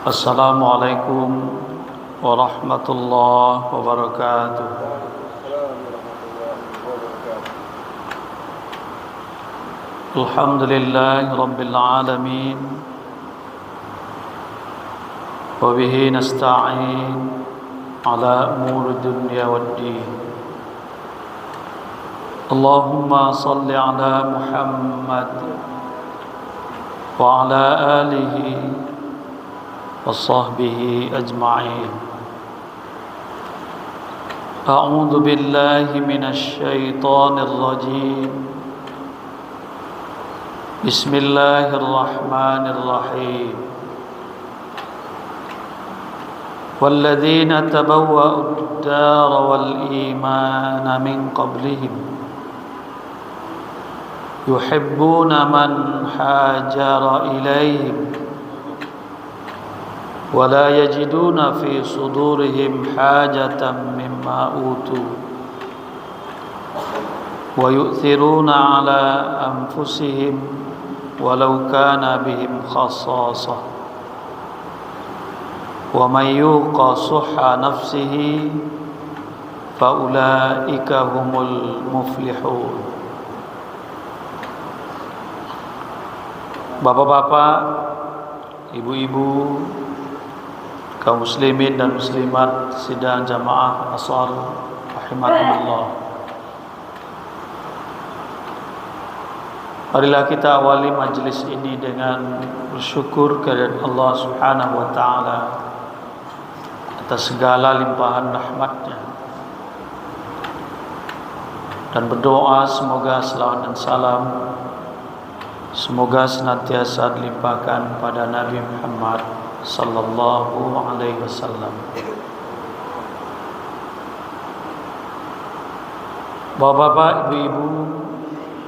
Assalamualaikum warahmatullahi wabarakatuh. Alhamdulillahi rabbil alamin. Wa bihi nasta'in ala umuri dunya waddin. Allahumma salli ala Muhammad wa ala alihi وصحبه أجمعين. أعوذ بالله من الشيطان الرجيم. بسم الله الرحمن الرحيم. والذين تبوأوا الدار والإيمان من قبلهم يحبون من هاجر إليهم ولا يجدون في صدورهم حاجة مما أوتوا ويؤثرون على أنفسهم ولو كان بهم خصاصة ومن يوق شح نفسه فأولئك هم المفلحون. Bapak-bapak, ibu-ibu, kaum muslimin dan muslimat sidang jamaah Ansar rahimakumullah. Marilah kita awali majlis ini dengan bersyukur kepada Allah Subhanahu wa taala atas segala limpahan rahmat-Nya, dan berdoa semoga selawat dan salam semoga senantiasa dilimpahkan pada Nabi Muhammad sallallahu alaihi wasallam. Bapak-bapak, ibu-ibu,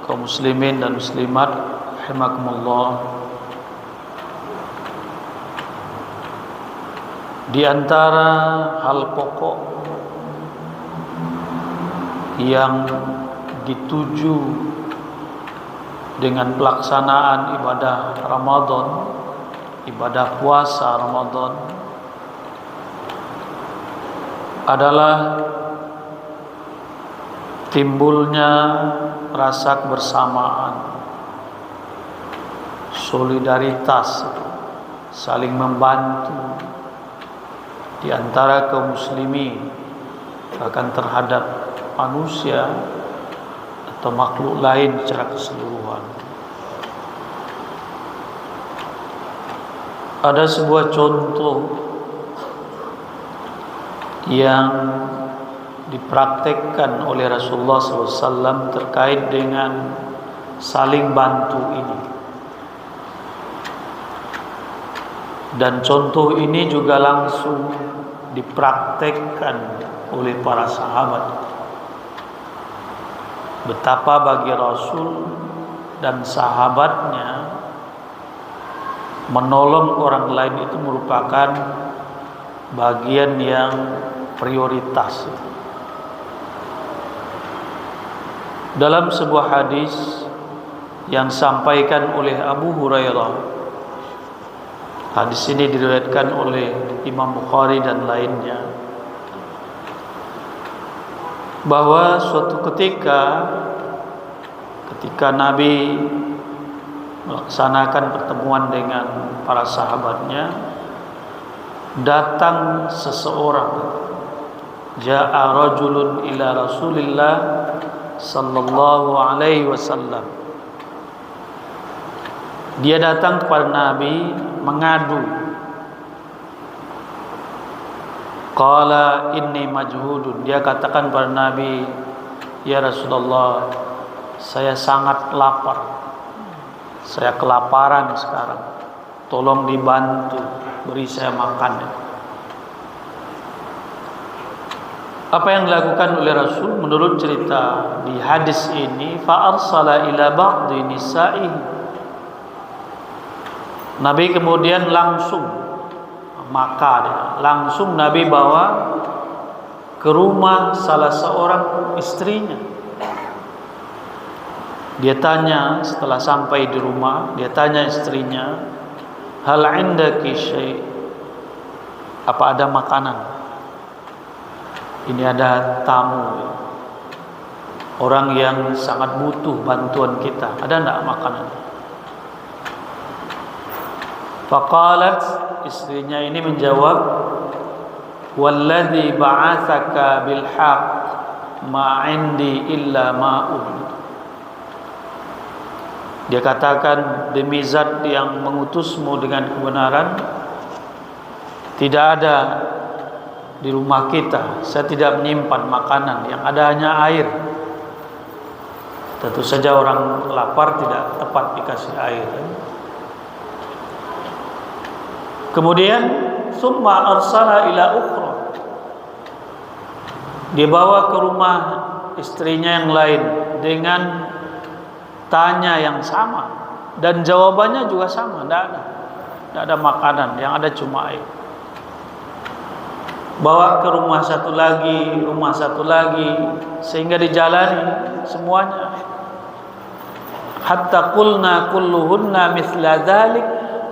kaum muslimin dan muslimat rahimakumullah. Di antara hal pokok yang dituju dengan pelaksanaan ibadah Ramadan, ibadah puasa Ramadan, adalah timbulnya rasa kebersamaan, solidaritas, saling membantu di antara kaum muslimin, bahkan terhadap manusia atau makhluk lain secara keseluruhan. Ada sebuah contoh yang dipraktekkan oleh Rasulullah SAW terkait dengan saling bantu ini, dan contoh ini juga langsung dipraktekkan oleh para sahabat. Betapa bagi Rasul dan sahabatnya menolong orang lain itu merupakan bagian yang prioritas. Dalam sebuah hadis yang disampaikan oleh Abu Hurairah, hadis ini diriwayatkan oleh Imam Bukhari dan lainnya, bahwa suatu ketika Nabi melaksanakan pertemuan dengan para sahabatnya, datang seseorang. Ja'a rajulun ila Rasulillah sallallahu alaihi wasallam. Dia datang kepada Nabi mengadu. Qala inni majhudun. Dia katakan kepada Nabi, ya Rasulullah, saya sangat lapar. Saya kelaparan sekarang. Tolong dibantu, beri saya makan. Apa yang dilakukan oleh Rasul menurut cerita di hadis ini, fa arsala ila ba'di nisa'i. Nabi kemudian langsung Nabi bawa ke rumah salah seorang istrinya. Dia tanya setelah sampai di rumah, dia tanya istrinya, hal indaki syai', Apa ada makanan? Ini ada tamu, orang yang sangat butuh bantuan kita. Ada enggak makanan? Faqalat, istrinya ini menjawab, walladzi ba'atsaka bil haqq ma 'indi illa ma'un. Dia katakan, demi zat yang mengutusmu dengan kebenaran, tidak ada di rumah kita, saya tidak menyimpan makanan, yang ada hanya air. Tentu saja orang lapar tidak tepat dikasih air. Kemudian summa arsala ila ukhra, dibawa ke rumah istrinya yang lain dengan tanya yang sama dan jawabannya juga sama, tidak ada makanan, yang ada cuma air. Bawa ke rumah satu lagi, sehingga dijalani semuanya. Hatta qulna kulluhunna mithla dzalik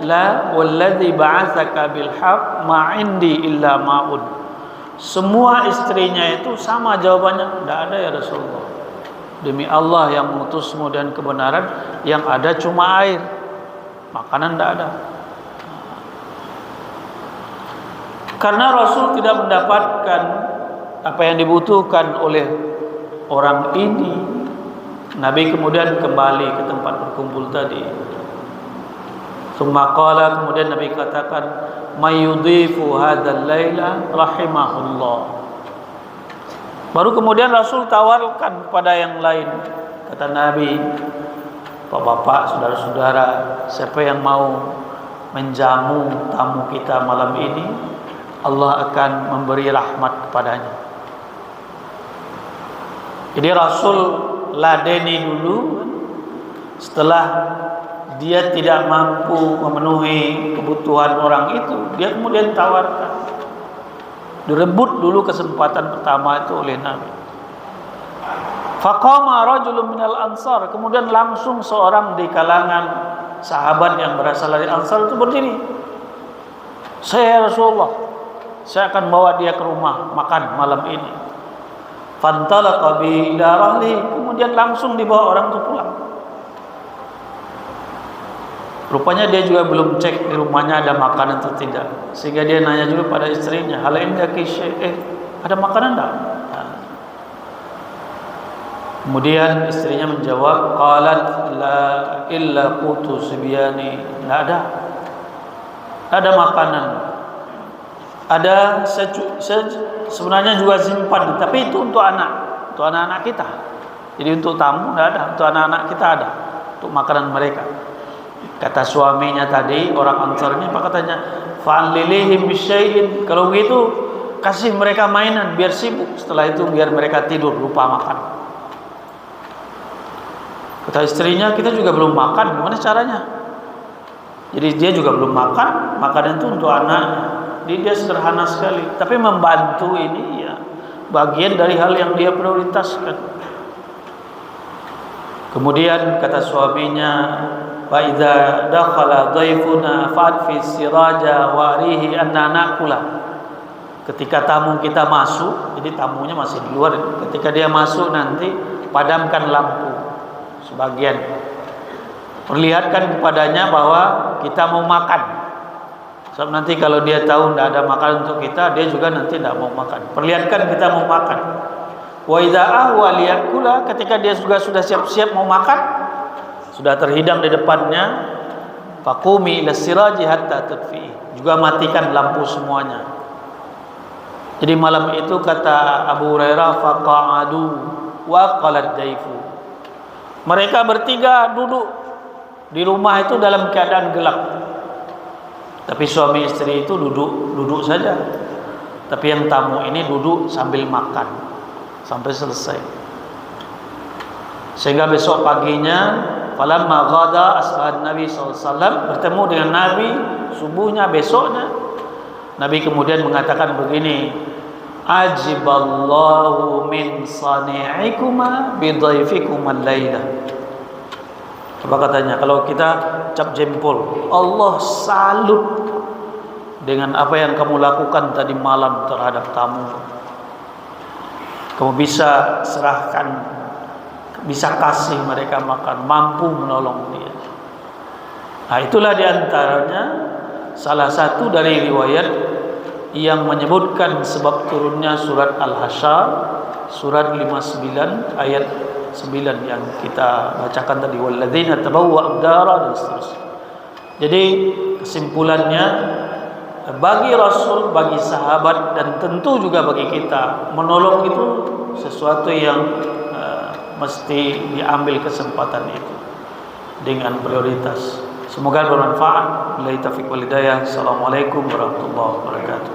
la walladzi ba'atsaka bil haqq ma 'indi illa ma'un. Semua istrinya itu sama jawabannya, tidak ada ya Rasulullah. Demi Allah yang mengutusmu dan kebenaran, yang ada cuma air, makanan tidak ada. Karena Rasul tidak mendapatkan apa yang dibutuhkan oleh orang ini, Nabi kemudian kembali ke tempat berkumpul tadi. Tsumma qala, kemudian Nabi katakan, mayudhifu hadzal laila rahimahullah. Baru kemudian Rasul tawarkan kepada yang lain. Kata Nabi, Bapak-bapak, saudara-saudara, siapa yang mau menjamu tamu kita malam ini, Allah akan memberi rahmat kepadanya. Jadi Rasul ladeni dulu. Setelah dia tidak mampu memenuhi kebutuhan orang itu, dia kemudian tawarkan. Direbut dulu kesempatan pertama itu oleh Nabi. Faqama rajulun minal ansar, kemudian langsung seorang di kalangan sahabat yang berasal dari Ansar itu berdiri. Saya Rasulullah, saya akan bawa dia ke rumah makan malam ini. Fantalaqa bi ila rahli, kemudian langsung dibawa orang itu pulang. Rupanya dia juga belum cek di rumahnya ada makanan atau tidak, sehingga dia nanya juga pada istrinya, hal indaki syai', ada makanan enggak? Kemudian istrinya menjawab, qalat la illa qutu sibyani, enggak ada. Ada makanan. Ada sebenarnya juga simpan, tapi itu untuk anak-anak kita. Jadi untuk tamu enggak ada, untuk anak-anak kita ada, untuk makanan mereka. Kata suaminya tadi, orang Ansar ini, apa katanya? Fa'lilihim bisyai'in, kalau begitu kasih mereka mainan biar sibuk, setelah itu biar mereka tidur lupa makan. Kata istrinya, kita juga belum makan, gimana caranya? Jadi dia juga belum makan, makanan itu untuk anaknya. Jadi dia sederhana sekali, tapi membantu ini ya bagian dari hal yang dia prioritaskan. Kemudian kata suaminya, fa idza dakhala dhaifuna fa'fi siraja wa arihi anna naqula. Ketika tamu kita masuk, jadi tamunya masih di luar, ketika dia masuk nanti padamkan lampu sebagian, perlihatkan kepadanya bahwa kita mau makan. Sebab nanti kalau dia tahu tidak ada makanan untuk kita, dia juga nanti tidak mau makan. Perlihatkan kita mau makan. Wa idza ahwa liyakula, ketika dia sudah siap-siap mau makan, sudah terhidang di depannya, faqumi ila siraji hatta tudfi, juga matikan lampu semuanya. Jadi malam itu kata Abu Hurairah, faqa'adu wa qalad daifu, mereka bertiga duduk di rumah itu dalam keadaan gelap. Tapi suami istri itu duduk saja. Tapi yang tamu ini duduk sambil makan sampai selesai. Sehingga besok paginya, falamma ghada ashab Nabi SAW, bertemu dengan Nabi subuhnya besoknya, Nabi kemudian mengatakan begini, ajiballahu min sani'ikuma bidhaifikuma al-laila. Apa katanya? Kalau kita cap jempol, Allah salut dengan apa yang kamu lakukan tadi malam terhadap tamu. Kamu bisa serahkan, bisa kasih mereka makan, mampu menolong dia. Nah, itulah diantaranya salah satu dari riwayat yang menyebutkan sebab turunnya surat Al-Hasyr, surat 59 ayat 9 yang kita bacakan tadi, walladzina tabawwa'ud dara dan seterusnya. Jadi kesimpulannya, bagi Rasul, bagi sahabat, dan tentu juga bagi kita, menolong itu sesuatu yang mesti diambil kesempatan itu dengan prioritas. Semoga bermanfaat. Billahi taufiq wal hidayah. Assalamualaikum warahmatullahi wabarakatuh.